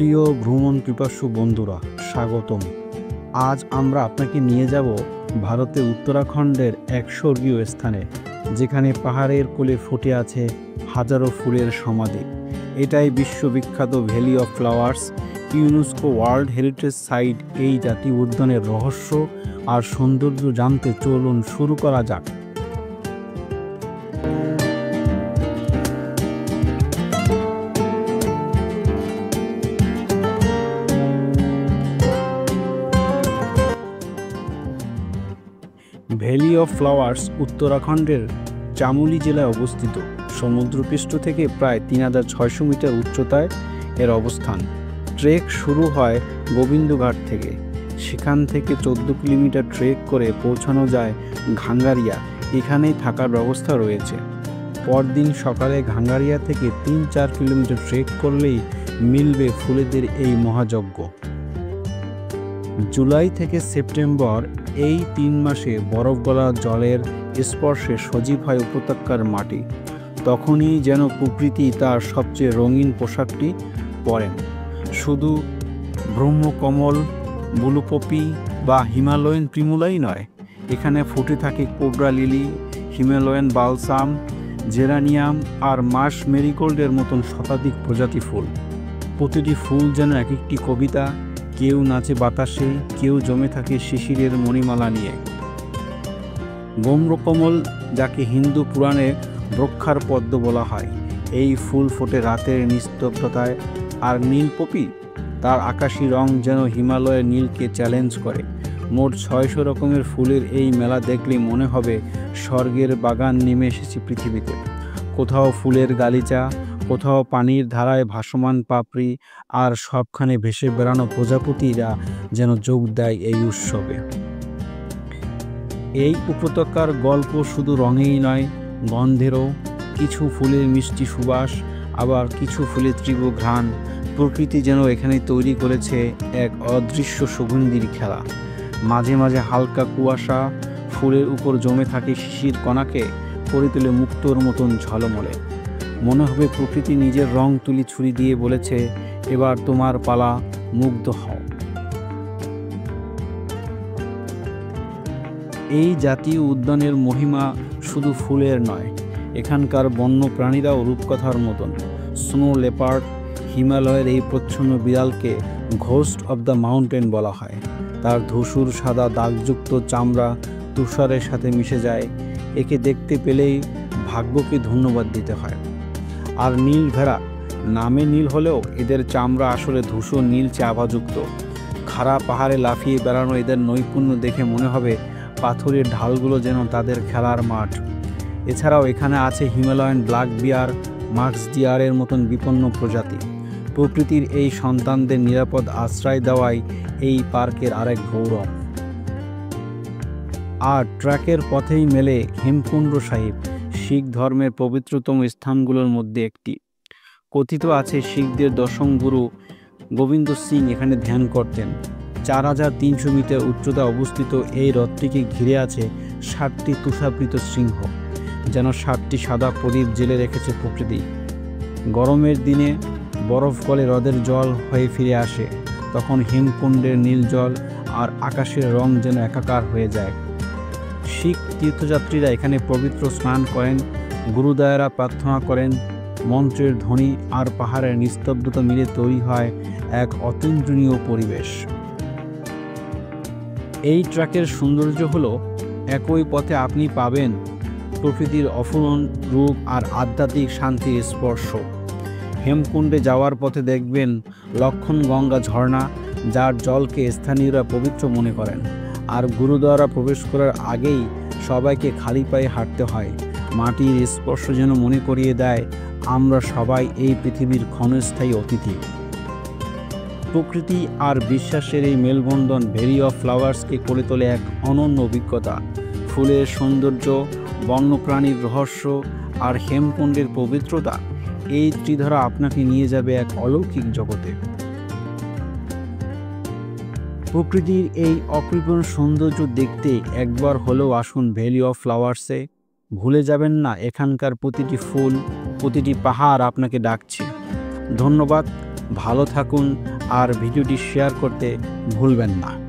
প্রিয় ভ্রমণ পিপাসু বন্ধুরা, স্বাগতম। আজ আমরা আপনাকে নিয়ে যাব ভারতের উত্তরাখণ্ডের এক স্বর্গীয় স্থানে, যেখানে পাহাড়ের কোলে ফুটে আছে হাজারো ফুলের সমাধি। এটাই বিশ্ববিখ্যাত valley of flowers, UNESCO world heritage site. এই জাতীয় উদ্যানের রহস্য আর সৌন্দর্য জানতে চলুন শুরু করা যাক। ভ্যালি অফ ফ্লাওয়ার্স উত্তরাখণ্ডের চামোলি জেলায় অবস্থিত। সমুদ্রপৃষ্ঠ থেকে প্রায় 3600 মিটার উচ্চতায় এর অবস্থান। ট্রেক শুরু হয় গোবিন্দঘাট থেকে। সেখান থেকে 14 কিলোমিটার ট্রেক করে পৌঁছানো যায় ঘাঙ্গারিয়া। এখানেই থাকার ব্যবস্থা রয়েছে। পরদিন সকালে ঘাঙ্গারিয়া থেকে 3-4 কিলোমিটার ট্রেক করলেই মিলবে ফুলেদের এই মহাযজ্ঞ। জুলাই থেকে সেপ্টেম্বর এই 3 মাসে বরফ গলা জলের স্পর্শে সজীব হয় উপত্যকার মাটি। তখনই যেন প্রকৃতি তার সবচেয়ে রঙিন পোশাকটি পরেন। শুধু ব্রহ্মকমল, ব্লু পপি বা হিমালয়ান প্রিমুলাই নয়, এখানে ফুটে থাকে cobra lily, Himalayan balsam, geranium আর মাস মেরিগোল্ডের মতন শতাধিক প্রজাতি ফুল। প্রতিটি ফুল যেন এক একটি কবিতা। কেউ নাচে বাতাসে, কেউ জমে থাকে শিশিরের মণিমালা নিয়ে। ব্রহ্মকমল, যাকে হিন্দু পুরাণে ব্রক্ষার পদ্ম বলা হয়, এই ফুল ফোটে রাতের নিস্তব্ধতায়। আর নীল পপি, তার আকাশি রং যেন হিমালয়ের নীলকে চ্যালেঞ্জ করে। মোট 600 রকমের ফুলের এই মেলা দেখলে মনে হবে স্বর্গের বাগান নেমে এসেছে পৃথিবীতে। কোথাও ফুলের গালিচা, কোথাও পানির ধারায় ভাসমান পাপড়ি, আর সবখানে ভেসে বেড়ানো প্রজাপতিরা যেন যোগ দেয় এই উৎসবে। এই উপত্যকার গল্প শুধু রঙেই নয়, গন্ধেরও। কিছু ফুলের মিষ্টি সুবাস, আবার কিছু ফুলের তীব্র ঘ্রাণ। প্রকৃতি যেন এখানে তৈরি করেছে এক অদৃশ্য সুগন্ধির খেলা। মাঝে মাঝে হালকা কুয়াশা ফুলের উপর জমে থাকে শিশির কণাকে করে তোলে মুক্তোর মতন ঝলমলে। মনে হবে প্রকৃতি নিজের রং তুলি ছুরি দিয়ে বলেছে, এবার তোমার পালা, মুগ্ধ হও। এই জাতীয় উদ্যানের মহিমা শুধু ফুলের নয়, এখানকার বন্য প্রাণীরাও রূপকথার মতন। স্নো লেপার্ড, হিমালয়ের এই প্রচ্ছন্ন বিড়ালকে ঘোস্ট অব দ্য মাউন্টেন বলা হয়। তার ধূসর সাদা দাগযুক্ত চামড়া তুষারের সাথে মিশে যায়। একে দেখতে পেলেই ভাগ্যকে ধন্যবাদ দিতে হয়। আর নীল ভেড়া, নামে নীল হলেও এদের চামড়া আসলে ধূসর নীলচে আভাযুক্ত। খাড়া পাহাড়ে লাফিয়ে বেড়ানো এদের নৈপুণ্য দেখে মনে হবে পাথরের ঢালগুলো যেন তাদের খেলার মাঠ। এছাড়াও এখানে আছে হিমালয়ান ব্ল্যাক বিয়ার, মাক্স ডিয়ারের মতন বিপন্ন প্রজাতি। প্রকৃতির এই সন্তানদের নিরাপদ আশ্রয় দেওয়াই এই পার্কের আরেক গৌরব। আর ট্র্যাকের পথেই মেলে হেমকুণ্ড সাহিব, শিখ ধর্মের পবিত্রতম স্থানগুলোর মধ্যে একটি। কথিত আছে শিখদের দশম গুরু গোবিন্দ সিং এখানে ধ্যান করতেন। 4300 মিটার উচ্চতা অবস্থিত এই হ্রদটিকে ঘিরে আছে 7টি তুষারবৃত সিংহ, যেন 7টি সাদা প্রদীপ জেলে রেখেছে প্রকৃতি। গরমের দিনে বরফ গলে হ্রদের জল হয়ে ফিরে আসে, তখন হেমকুণ্ডের নীল জল আর আকাশের রং যেন একাকার হয়ে যায়। শিখ তীর্থযাত্রীরা এখানে পবিত্র স্নান করেন, গুরুদয়ারা প্রার্থনা করেন। মন্ত্রের ধ্বনি আর পাহাড়ের নিস্তব্ধতা মিলে তৈরি হয় এক অতুলনীয় পরিবেশ। এই ট্র্যাকের সৌন্দর্য হলো, একই পথে আপনি পাবেন প্রকৃতির অফুরন্ত রূপ আর আধ্যাত্মিক শান্তির স্পর্শ। হেমকুণ্ডে যাওয়ার পথে দেখবেন লক্ষণ গঙ্গা ঝর্ণা, যার জলকে স্থানীয়রা পবিত্র মনে করেন। আর গুরুদ্বারা প্রবেশ করার আগেই সবাইকে খালি পায়ে হাঁটতে হয়। মাটির স্পর্শ যেন মনে করিয়ে দেয় আমরা সবাই এই পৃথিবীর ক্ষণস্থায়ী অতিথি। প্রকৃতি আর বিশ্বাসের এই মেলবন্ধন ভ্যালি অফ ফ্লাওয়ার্সকে করে তোলে এক অনন্য অভিজ্ঞতা। ফুলের সৌন্দর্য, বন্যপ্রাণীর রহস্য আর হেমকুণ্ডের পবিত্রতা, এই ত্রিধারা আপনাকে নিয়ে যাবে এক অলৌকিক জগতে। প্রকৃতির এই অকৃপণ সৌন্দর্য দেখতে একবার হলেও আসুন ভ্যালি অফ ফ্লাওয়ার্সে। ভুলে যাবেন না, এখানকার প্রতিটি ফুল, প্রতিটি পাহাড় আপনাকে ডাকছে। ধন্যবাদ। ভালো থাকুন আর ভিডিওটি শেয়ার করতে ভুলবেন না।